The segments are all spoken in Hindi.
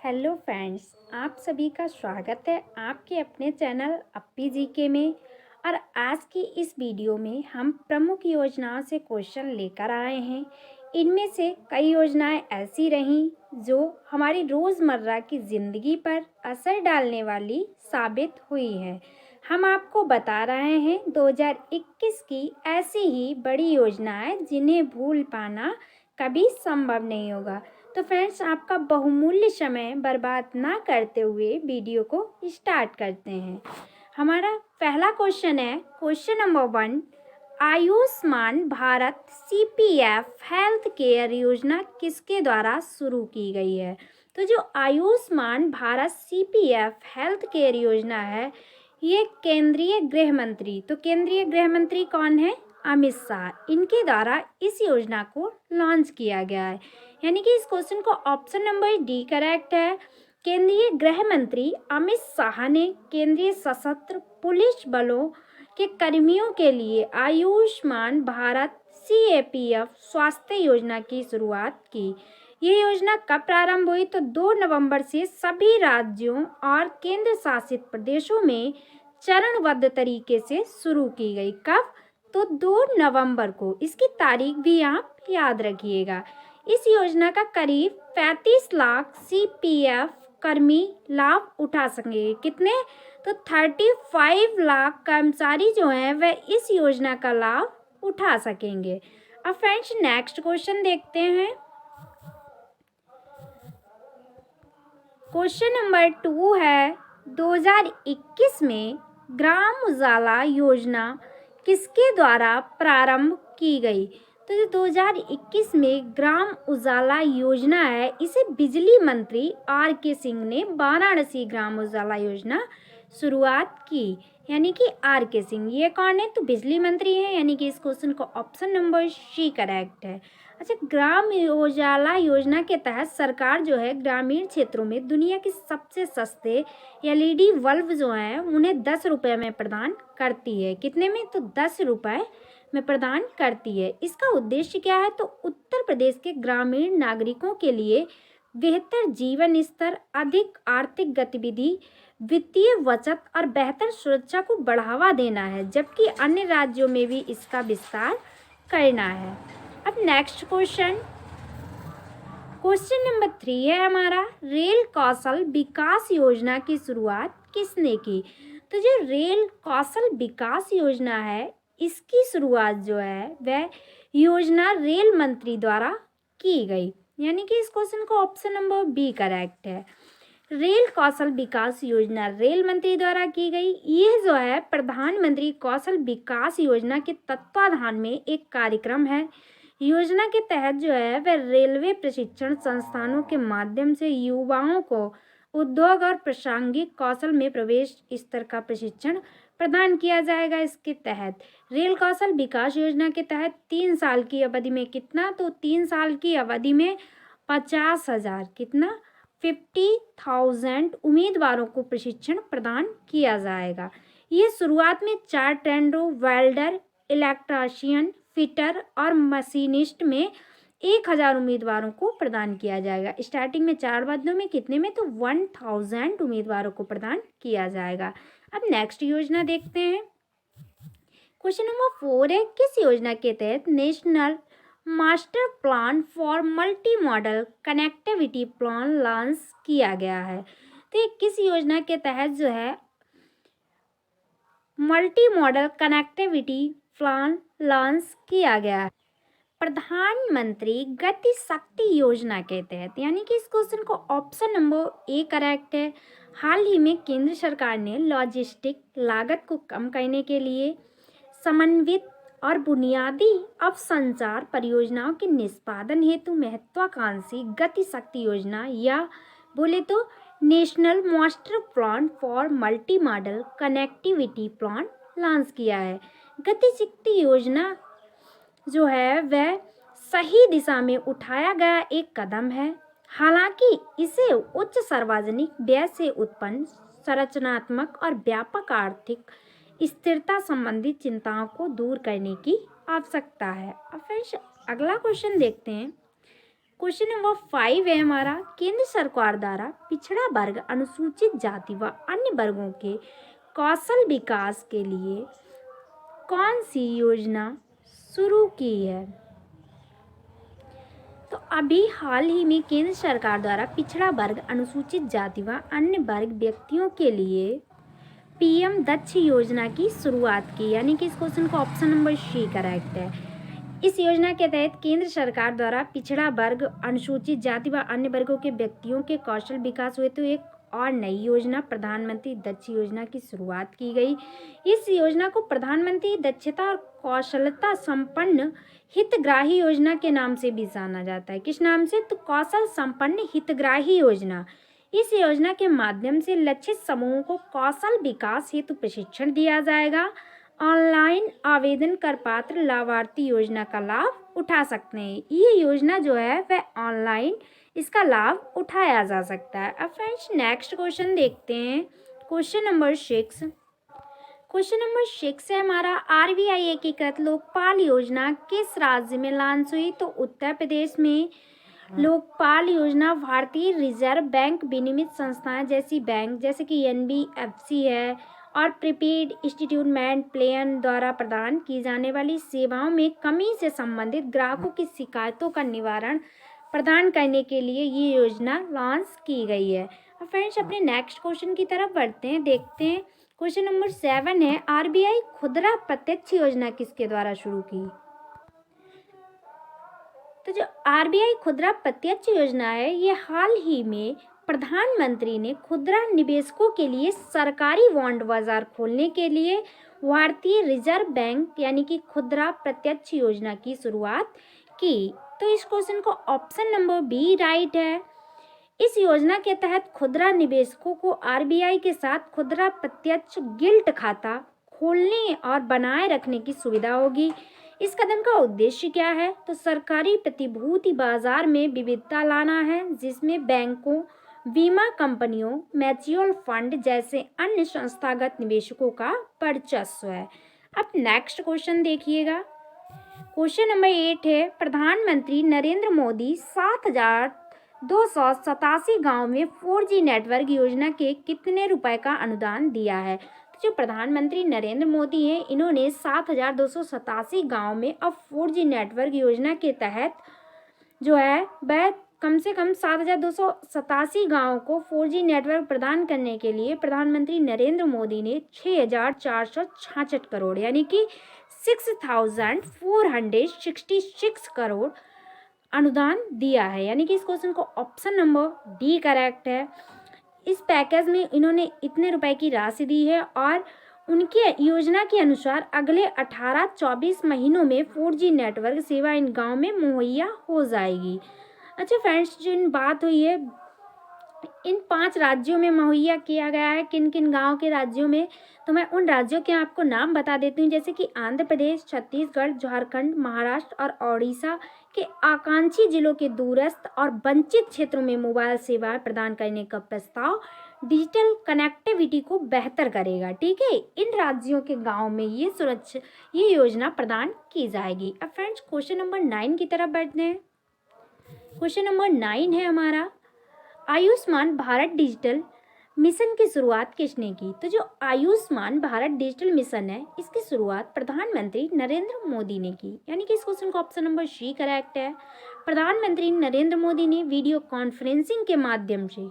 हेलो फ्रेंड्स, आप सभी का स्वागत है आपके अपने चैनल अप्पी जीके में। और आज की इस वीडियो में हम प्रमुख योजनाओं से क्वेश्चन लेकर आए हैं। इनमें से कई योजनाएं ऐसी रहीं जो हमारी रोज़मर्रा की ज़िंदगी पर असर डालने वाली साबित हुई है। हम आपको बता रहे हैं 2021 की ऐसी ही बड़ी योजनाएं जिन्हें भूल पाना कभी संभव नहीं होगा। तो फ्रेंड्स, आपका बहुमूल्य समय बर्बाद ना करते हुए वीडियो को स्टार्ट करते हैं। हमारा पहला क्वेश्चन है, question number 1, Ayushman Bharat CPF health care योजना किसके द्वारा शुरू की गई है? तो जो Ayushman Bharat CPF health care योजना है, ये केंद्रीय गृह मंत्री, तो केंद्रीय गृह मंत्री कौन है? अमित शाह, इनके द्वारा इस योजना को लॉन्च किया गया है। यानी कि इस क्वेश्चन को ऑप्शन नंबर डी करेक्ट है। केंद्रीय गृह मंत्री अमित शाह ने केंद्रीय सशस्त्र पुलिस बलों के कर्मियों के लिए आयुष्मान भारत सीएपीएफ स्वास्थ्य योजना की शुरुआत की। ये योजना कब प्रारंभ हुई? तो 2 नवंबर से सभी राज्यों और केंद्र शासित प्रदेशों में चरणबद्ध तरीके से शुरू की गई। कब? तो 2 नवंबर को। इसकी तारीख भी आप याद रखिएगा। इस योजना का करीब 35 लाख सीपीएफ कर्मी लाभ उठा सकेंगे। कितने? तो 35 लाख कर्मचारी जो हैं वह इस योजना का लाभ उठा सकेंगे। अब फ्रेंड्स, नेक्स्ट क्वेश्चन देखते हैं। क्वेश्चन नंबर 2 है, 2021 में ग्राम उजाला योजना किसके द्वारा प्रारंभ की गई? तो जो 2021 में ग्राम उजाला योजना है, इसे बिजली मंत्री आर के सिंह ने वाराणसी ग्राम उजाला योजना शुरुआत की। यानी कि आर के सिंह, ये कौन है? तो बिजली मंत्री है। यानी कि इस क्वेश्चन को ऑप्शन नंबर सी करेक्ट है। अच्छा, ग्राम उजाला योजना के तहत सरकार जो है ग्रामीण क्षेत्रों में दुनिया के सबसे सस्ते एलईडी बल्ब जो हैं उन्हें 10 रुपये में प्रदान करती है। कितने में? तो 10 रुपये में प्रदान करती है। इसका उद्देश्य क्या है? तो उत्तर प्रदेश के ग्रामीण नागरिकों के लिए बेहतर जीवन स्तर, अधिक आर्थिक गतिविधि, वित्तीय बचत और बेहतर सुरक्षा को बढ़ावा देना है, जबकि अन्य राज्यों में भी इसका विस्तार करना है। अब नेक्स्ट क्वेश्चन, क्वेश्चन नंबर 3 है हमारा, रेल कौशल विकास योजना की शुरुआत किसने की? तो जो रेल कौशल विकास योजना है, इसकी शुरुआत जो है वह योजना रेल मंत्री द्वारा की गई। यानी कि इस क्वेश्चन को ऑप्शन नंबर बी करेक्ट है। रेल कौशल विकास योजना रेल मंत्री द्वारा की गई। यह जो है प्रधानमंत्री कौशल विकास योजना के तत्वाधान में एक कार्यक्रम है। योजना के तहत जो है वह रेलवे प्रशिक्षण संस्थानों के माध्यम से युवाओं को उद्योग और प्रासंगिक कौशल में प्रवेश स्तर का प्रशिक्षण प्रदान किया जाएगा। इसके तहत रेल कौशल विकास योजना के तहत 3 साल की अवधि में कितना? तो 3 साल की अवधि में 50,000 कितना? 50,000 उम्मीदवारों को प्रशिक्षण प्रदान किया जाएगा। ये शुरुआत में 4 ट्रेंडरों, वेल्डर, इलेक्ट्रीशियन, फिटर और मशीनिस्ट में 1,000 उम्मीदवारों को प्रदान किया जाएगा। स्टार्टिंग में 4 पदों में कितने में? तो 1,000 उम्मीदवारों को प्रदान किया जाएगा। अब नेक्स्ट योजना देखते हैं। क्वेश्चन नंबर 4 है, किस योजना के तहत national master plan for multi modal connectivity plan launch किया गया है? तो ये किस योजना के तहत जो है multi modal connectivity plan launch किया गया है? प्रधानमंत्री गति शक्ति योजना के तहत। यानी कि इस क्वेश्चन को ऑप्शन नंबर ए करेक्ट है। हाल ही में केंद्र सरकार ने लॉजिस्टिक लागत को कम करने के लिए समन्वित और बुनियादी अवसंचार परियोजनाओं के निष्पादन हेतु महत्वाकांक्षी गति शक्ति योजना या बोले तो national master plan for multi modal connectivity plan launch किया है। गति शक्ति योजना जो है वह सही दिशा में उठाया गया एक कदम है। हालांकि इसे उच्च सार्वजनिक व्यय से उत्पन्न संरचनात्मक और व्यापक आर्थिक स्थिरता संबंधी चिंताओं को दूर करने की आवश्यकता है। अब फ्रेंड्स, अगला क्वेश्चन देखते हैं। क्वेश्चन नंबर 5 है हमारा, केंद्र सरकार द्वारा पिछड़ा वर्ग, अनुसूचित जाति व अन्य वर्गों के कौशल विकास के लिए कौन सी योजना शुरू की है? तो अभी हाल ही में केंद्र सरकार द्वारा पिछड़ा वर्ग, अनुसूचित जाति व अन्य वर्ग व्यक्तियों के लिए पीएम दक्ष योजना की शुरुआत की, यानी कि इस क्वेश्चन को ऑप्शन नंबर सी करेक्ट है। इस योजना के तहत केंद्र सरकार द्वारा पिछड़ा वर्ग, अनुसूचित जाति व अन्य वर्गों के व्यक्तियों के कौशल विकास हेतु एक और नई योजना प्रधानमंत्री दक्ष योजना की शुरुआत की गई। इस योजना को प्रधानमंत्री दक्षता और कौशलता संपन्न हितग्राही योजना के नाम से भी जाना जाता है। किस नाम से? तो कौशल संपन्न हितग्राही योजना। इस योजना के माध्यम से लक्षित समूहों को कौशल विकास हेतु प्रशिक्षण दिया जाएगा। ऑनलाइन आवेदन कर पात्र लाभार्थी योजना का लाभ उठा सकते हैं। ये योजना जो है वह ऑनलाइन इसका लाभ उठाया जा सकता है। अब फ्रेंड्स नेक्स्ट क्वेश्चन देखते हैं, क्वेश्चन नंबर 6। क्वेश्चन नंबर 6 है हमारा, आरबीआई एकीकृत लोकपाल योजना किस राज्य में लॉन्च हुई? तो उत्तर प्रदेश में। लोकपाल योजना भारतीय रिजर्व बैंक विनियमित संस्थाएं जैसे कि एनबीएफसी है और प्रीपेड इंस्टीट्यूटमेंट प्लान द्वारा प्रदान की जाने वाली सेवाओं में कमी से संबंधित ग्राहकों की शिकायतों का निवारण प्रदान करने के लिए ये योजना लॉन्च की गई है। अब फ्रेंड्स अपने नेक्स्ट क्वेश्चन की तरफ बढ़ते हैं, देखते हैं। क्वेश्चन नंबर 7 है, आरबीआई खुदरा प्रत्यक्ष योजना किसके द्वारा शुरू की? तो जो आरबीआई खुदरा प्रत्यक्ष योजना है, ये हाल ही में प्रधानमंत्री ने खुदरा निवेशकों के लिए सरकारी बॉन्ड बाजार खोलने के लिए भारतीय रिजर्व बैंक यानी कि खुदरा प्रत्यक्ष योजना की शुरुआत की। तो इस क्वेश्चन को ऑप्शन नंबर बी राइट है। इस योजना के तहत खुदरा निवेशकों को आरबीआई के साथ खुदरा प्रत्यक्ष गिल्ट खाता खोलने और बनाए रखने की सुविधा होगी। इस कदम का उद्देश्य क्या है? तो सरकारी प्रतिभूति बाजार में विविधता लाना है, जिसमें बैंकों, बीमा कंपनियों, म्यूचुअल फंड जैसे अन्य संस्थागत निवेशकों का वर्चस्व है। अब नेक्स्ट क्वेश्चन देखिएगा, क्वेश्चन नंबर 8 है, प्रधानमंत्री नरेंद्र मोदी 7,287 गाँव में 4G नेटवर्क योजना के कितने रुपए का अनुदान दिया है? तो जो प्रधानमंत्री नरेंद्र मोदी हैं, इन्होंने 7,287 गाँव में अब 4G नेटवर्क योजना के तहत जो है वह कम से कम 7,287 गाँव को 4G नेटवर्क प्रदान करने के लिए प्रधानमंत्री नरेंद्र मोदी ने 6,466 करोड़ यानी कि 6,466 करोड़ अनुदान दिया है, यानी कि इस क्वेश्चन को ऑप्शन नंबर डी करेक्ट है। इस पैकेज में इन्होंने इतने रुपए की राशि दी है और उनके योजना के अनुसार अगले 18-24 महीनों में 4G नेटवर्क सेवा इन गाँव में मुहैया हो जाएगी। अच्छा फ्रेंड्स, जो इन बात हुई है इन 5 राज्यों में मुहैया किया गया है, किन किन गाँव के राज्यों में, तो मैं उन राज्यों के आपको नाम बता देती हूँ, जैसे कि आंध्र प्रदेश, छत्तीसगढ़, झारखंड, महाराष्ट्र और ओडिशा के आकांक्षी जिलों के दूरस्थ और वंचित क्षेत्रों में मोबाइल सेवाएं प्रदान करने का प्रस्ताव डिजिटल कनेक्टिविटी को बेहतर करेगा। ठीक है, इन राज्यों के गाँव में ये योजना प्रदान की जाएगी। अब फ्रेंड्स क्वेश्चन नंबर 9 की तरफ बढ़ते हैं। क्वेश्चन नंबर 9 है हमारा, आयुष्मान भारत डिजिटल मिशन की शुरुआत किसने की? तो जो आयुष्मान भारत डिजिटल मिशन है, इसकी शुरुआत प्रधानमंत्री नरेंद्र मोदी ने की, यानी कि इस क्वेश्चन का ऑप्शन नंबर सी करेक्ट है। प्रधानमंत्री नरेंद्र मोदी ने वीडियो कॉन्फ्रेंसिंग के माध्यम से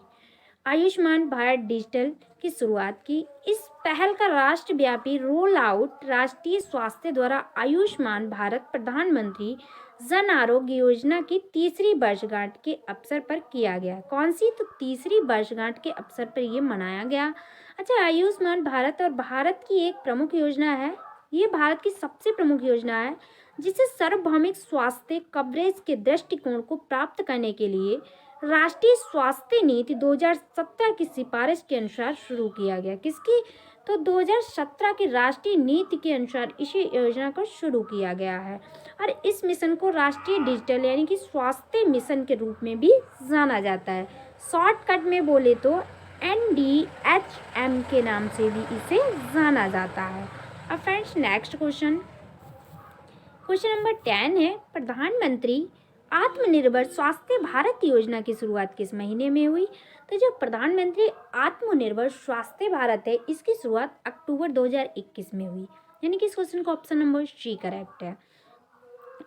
आयुष्मान भारत डिजिटल की शुरुआत की। इस पहल का राष्ट्रव्यापी रोल आउट राष्ट्रीय स्वास्थ्य द्वारा आयुष्मान भारत प्रधानमंत्री जन आरोग्य योजना की तीसरी वर्षगांठ के अवसर पर किया गया। कौन सी? तो तीसरी वर्षगांठ के अवसर पर ये मनाया गया। अच्छा, आयुष्मान भारत और भारत की एक प्रमुख योजना है, ये भारत की सबसे प्रमुख योजना है जिसे सार्वभौमिक स्वास्थ्य कवरेज के दृष्टिकोण को प्राप्त करने के लिए राष्ट्रीय स्वास्थ्य नीति 2017 की सिफारिश के अनुसार शुरू किया गया। किसकी? तो 2017 की राष्ट्रीय नीति के अनुसार इस योजना को शुरू किया गया है और इस मिशन को राष्ट्रीय डिजिटल यानी कि स्वास्थ्य मिशन के रूप में भी जाना जाता है। शॉर्टकट में बोले तो NDHM के नाम से भी इसे जाना जाता है। अब फ्रेंड्स नेक्स्ट क्वेश्चन नंबर 10 है, प्रधानमंत्री आत्मनिर्भर स्वास्थ्य भारत योजना की शुरुआत किस महीने में हुई? तो जो प्रधानमंत्री आत्मनिर्भर स्वास्थ्य भारत है, इसकी शुरुआत अक्टूबर 2021 में हुई, यानी कि इस क्वेश्चन का ऑप्शन नंबर सी करेक्ट है।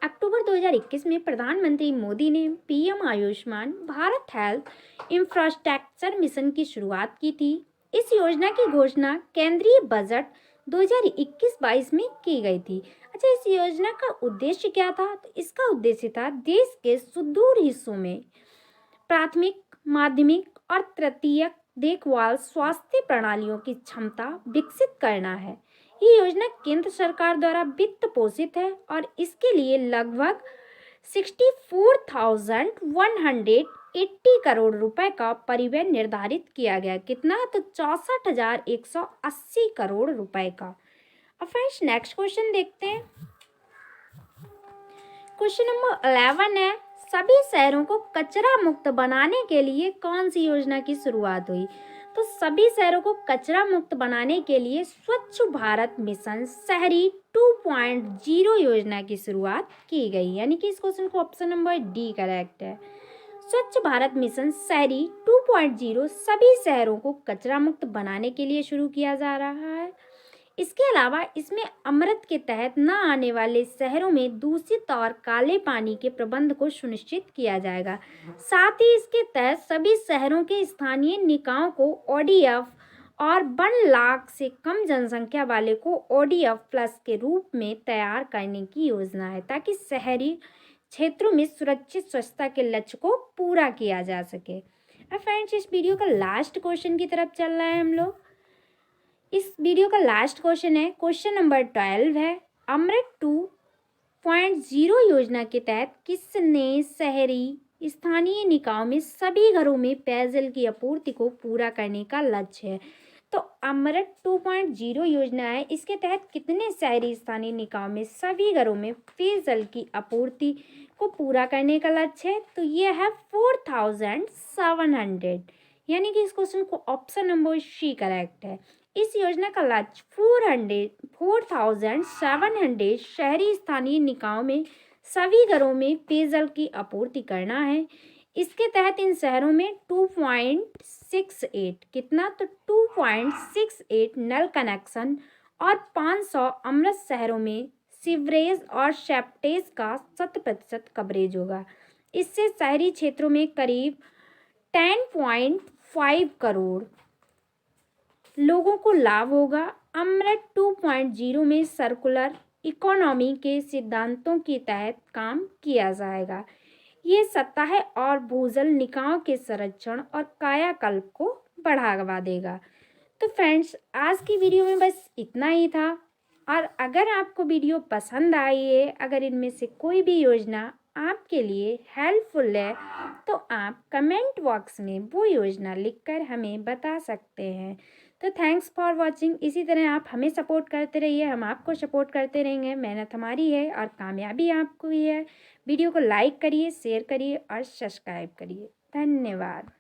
अक्टूबर 2021 में प्रधानमंत्री मोदी ने PM Ayushman Bharat health infrastructure mission की शुरुआत की थी। इस योजना की घोषणा केंद्रीय बजट 2021-22 में की गई थी। अच्छा, इस योजना का उद्देश्य क्या था? तो इसका उद्देश्य था देश के सुदूर हिस्सों में प्राथमिक, माध्यमिक और तृतीयक देखभाल स्वास्थ्य प्रणालियों की क्षमता विकसित करना है। ये योजना केंद्र सरकार द्वारा वित्त पोषित है और इसके लिए लगभग 64,180 करोड़ रुपए का परिव्यय निर्धारित किया गया। कितना? तो 64,180 करोड़ रुपए का। अब फ्रेंड्स नेक्स्ट क्वेश्चन देखते हैं। क्वेश्चन नंबर 11 है, सभी शहरों को कचरा मुक्त बनाने के लिए कौन सी योजना की शुरुआत हुई? तो सभी शहरों को कचरा मुक्त बनाने के लिए स्वच्छ भारत मिशन शहरी 2.0 योजना की शुरुआत की गई, यानी कि इस क्वेश्चन को ऑप्शन नंबर डी करेक्ट है। स्वच्छ भारत मिशन शहरी 2.0 सभी शहरों को कचरा मुक्त बनाने के लिए शुरू किया जा रहा है। इसके अलावा इसमें अमृत के तहत न आने वाले शहरों में दूषित और काले पानी के प्रबंध को सुनिश्चित किया जाएगा। साथ ही इसके तहत सभी शहरों के स्थानीय निकायों को ओडीएफ और 1 लाख से कम जनसंख्या वाले को ओडीएफ प्लस के रूप में तैयार करने की योजना है, ताकि शहरी क्षेत्रों में सुरक्षित स्वच्छता के लक्ष्य को पूरा किया जा सके। अब फ्रेंड्स इस वीडियो का लास्ट क्वेश्चन की तरफ चल रहा है हम लोग। इस वीडियो का लास्ट क्वेश्चन है, क्वेश्चन नंबर 12 है, अमृत 2.0 योजना के तहत किसने शहरी स्थानीय निकायों में सभी घरों में पेयजल की आपूर्ति को पूरा करने का लक्ष्य है? तो अमृत 2.0 योजना है, इसके तहत कितने शहरी स्थानीय निकायों में सभी घरों में पेयजल की आपूर्ति को पूरा करने का लक्ष्य है? तो ये है 4,700, यानी कि इस क्वेश्चन को ऑप्शन नंबर सी करेक्ट है। इस योजना का लक्ष्य 4,700 शहरी स्थानीय निकायों में सभी घरों में पेयजल की आपूर्ति करना है। इसके तहत इन शहरों में 2.68 कितना? तो 2.68 नल कनेक्शन और 500 अमृत शहरों में सीवरेज और सेप्टेज का 100% कवरेज होगा। इससे शहरी क्षेत्रों में करीब 10.5 करोड़ लोगों को लाभ होगा। अमृत 2.0 में सर्कुलर इकोनॉमी के सिद्धांतों के तहत काम किया जाएगा। ये सतह और भूजल निकायों के संरक्षण और कायाकल्प को बढ़ावा देगा। तो फ्रेंड्स आज की वीडियो में बस इतना ही था, और अगर आपको वीडियो पसंद आई है, अगर इनमें से कोई भी योजना आपके लिए हेल्पफुल है, तो आप कमेंट बॉक्स में वो योजना लिखकर हमें बता सकते हैं। तो थैंक्स फॉर वॉचिंग। इसी तरह आप हमें सपोर्ट करते रहिए, हम आपको सपोर्ट करते रहेंगे। मेहनत हमारी है और कामयाबी आपको ही है। वीडियो को लाइक करिए, शेयर करिए और सब्सक्राइब करिए। धन्यवाद।